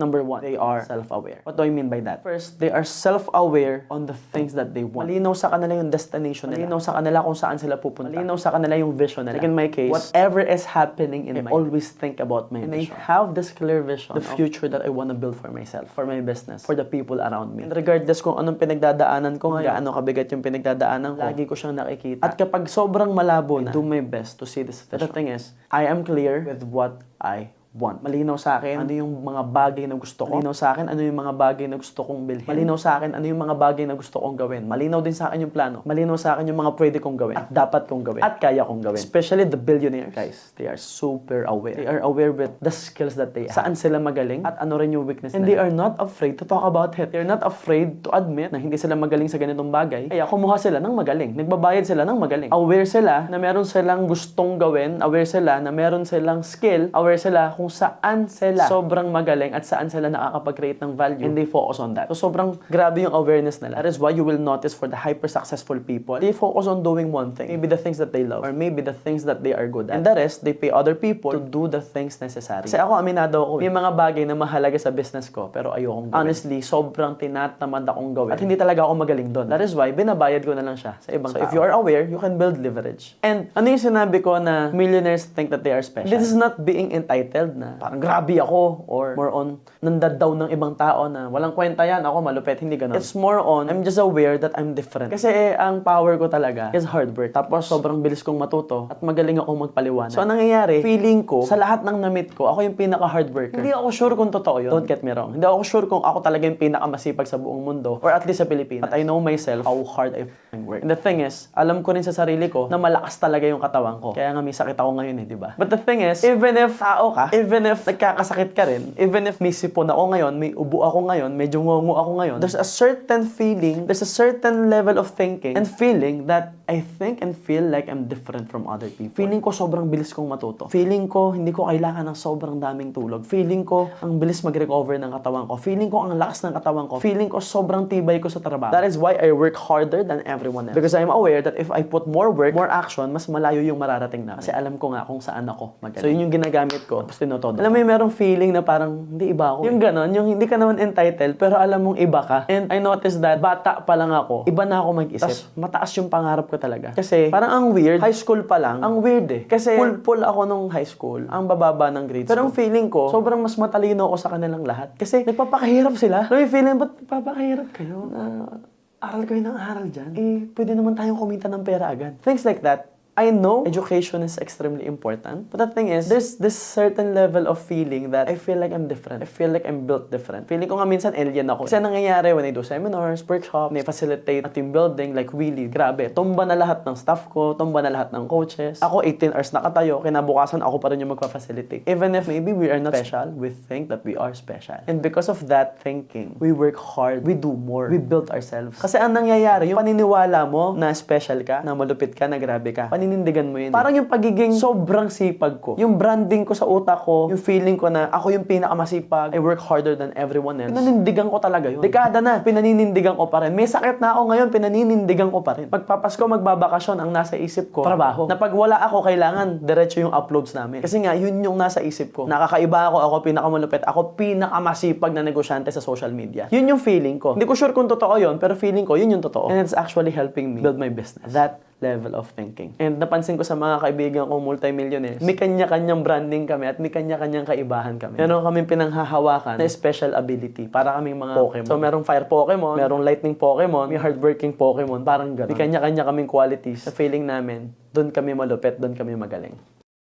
Number one, they are self-aware. What do I mean by that? First, they are self-aware on the things that they want. Malinaw sa kanila yung destination nila. Malinaw sa kanila kung saan sila pupunta. Malinaw sa kanila yung vision nila. Like in my case, whatever is happening in my life, I always think about my vision. And I have this clear vision, the future that I want to build for myself, for my business, for the people around me. And regardless kung anong pinagdadaanan ko ngayon, gaano kabigat yung pinagdadaanan ko, lagi ko siyang nakikita. At kapag sobrang malabo na, I do my best to see this vision. The thing is, I am clear with what I want. Malinaw sa akin ano yung mga bagay na gusto ko. Malinaw sa akin ano yung mga bagay na gusto kong bilhin. Malinaw sa akin ano yung mga bagay na gusto kong gawin. Malinaw din sa akin yung plano. Malinaw sa akin yung mga pwede kong gawin. At dapat kong gawin. At kaya kong gawin. Especially the billionaires. Guys, they are super aware. They are aware with the skills that they have. Saan sila magaling at ano rin yung weakness nila. And they are not afraid to talk about it. They are not afraid to admit na hindi sila magaling sa ganitong bagay. Kaya kumuha sila ng magaling. Nagbabayad sila ng magaling. Aware sila na meron silang gustong gawin. Aware sila na meron silang skill. Aware sila kung saan sila sobrang magaling at saan sila nakakapag-create ng value, and they focus on that. So sobrang grabe yung awareness nila. That is why you will notice for the hyper-successful people, they focus on doing one thing. Maybe the things that they love, or maybe the things that they are good at. And the rest, they pay other people to do the things necessary. Kasi ako, aminado ako. May mga bagay na mahalaga sa business ko, pero ayokong gawin. Honestly, sobrang tinatamad akong gawin. At hindi talaga ako magaling doon. That is why, binabayad ko na lang siya sa ibang tao. If you are aware, you can build leverage. And ano yung sinabi ko na millionaires think that they are special? This is not being entitled na parang grabe ako, or more on nandadaw ng ibang tao na walang kwenta yan, ako malupit, hindi ganun. It's more on, I'm just aware that I'm different. Kasi ang power ko talaga is hard work. Tapos sobrang bilis kong matuto at magaling akong magpaliwanag. So anong nangyayari, feeling ko, sa lahat ng na-meet ko, ako yung pinaka-hard worker. Hindi ako sure kung totoo yun. Don't get me wrong. Hindi ako sure kung ako talaga yung pinaka-masipag sa buong mundo, or at least sa Pilipinas. But I know myself how hard I work. And the thing is, alam ko rin sa sarili ko na malakas talaga yung katawan ko. Kaya nga may sakit ako ngayon di ba? But the thing is, even if tao ka, even if nagkakasakit ka rin, even if may sipon ako ngayon, may ubo ako ngayon, medyo ngungu ako ngayon, there's a certain feeling, there's a certain level of thinking and feeling that I think and feel like I'm different from other people. Feeling ko sobrang bilis kong matuto. Feeling ko hindi ko kailangan ng sobrang daming tulog. Feeling ko ang bilis mag-recover ng katawan ko. Feeling ko ang lakas ng katawan ko. Feeling ko sobrang tibay ko sa trabaho. That is why I work harder than everyone else. Because I'm aware that if I put more work, more action, mas malayo yung mararating na. Kasi alam ko nga kung saan ako magaling. So yun yung ginagamit ko. Tapos tinotodo. Alam mo yung merong feeling na parang hindi iba ako. Yung ganon, yung hindi ka naman entitled pero alam mong iba ka. And I noticed that bata pa lang ako, iba na ako mag-isip. Tapos mataas yung pangarap ko talaga. Kasi parang ang weird, high school pa lang, ang weird eh. Kasi full ako nung high school, ang bababa ng grades. Pero ang feeling ko, sobrang mas matalino ako sa kanilang lahat. Kasi nagpapakahirap sila. No, yung feeling, ba't nagpapakahirap kayo? Aral kayo ng aral dyan. Pwede naman tayong kumita ng pera agad. Things like that. I know education is extremely important, but the thing is, there's this certain level of feeling that I feel like I'm different. I feel like I'm built different. Feeling ko nga minsan alien ako. Kasi nangyayari when I do seminars, workshops, na-facilitate a team building like Willie, grabe, tumba na lahat ng staff ko, tumba na lahat ng coaches. Ako 18 hours nakatayo, kinabukasan ako pa rin yung magpa-facilitate. Even if maybe we are not special, we think that we are special. And because of that thinking, we work hard, we do more, we build ourselves. Kasi ang nangyayari, yung paniniwala mo na special ka, na malupit ka, na grabe ka, paninindigan mo yun. Parang yung pagiging sobrang sipag ko. Yung branding ko sa utak ko, yung feeling ko na ako yung pinakamasipag, I work harder than everyone else. Pinanindigan ko talaga yun. Dekada na, pinaninindigan ko pa rin. May sakit na ako ngayon, pinaninindigan ko pa rin. Magpapasko, magbabakasyon, ang nasa isip ko, trabaho. Na pag wala ako, kailangan diretso yung uploads namin. Kasi nga, yun yung nasa isip ko. Nakakaiba ako pinakamalupit, ako pinakamasipag na negosyante sa social media. Yun yung feeling ko. Hindi ko sure kung totoo yun, pero feeling ko, yun yung totoo. And it's actually helping me build my business. That level of thinking. And napansin ko sa mga kaibigan kong multimillionaires, may kanya-kanyang branding kami at may kanya-kanyang kaibahan kami. Meron kaming pinanghahawakan na special ability para kaming mga Pokemon. So merong fire Pokemon, merong lightning Pokemon, may hardworking Pokemon, parang gano'n. May kanya-kanya kaming qualities. Sa feeling namin, doon kami malupit, doon kami magaling.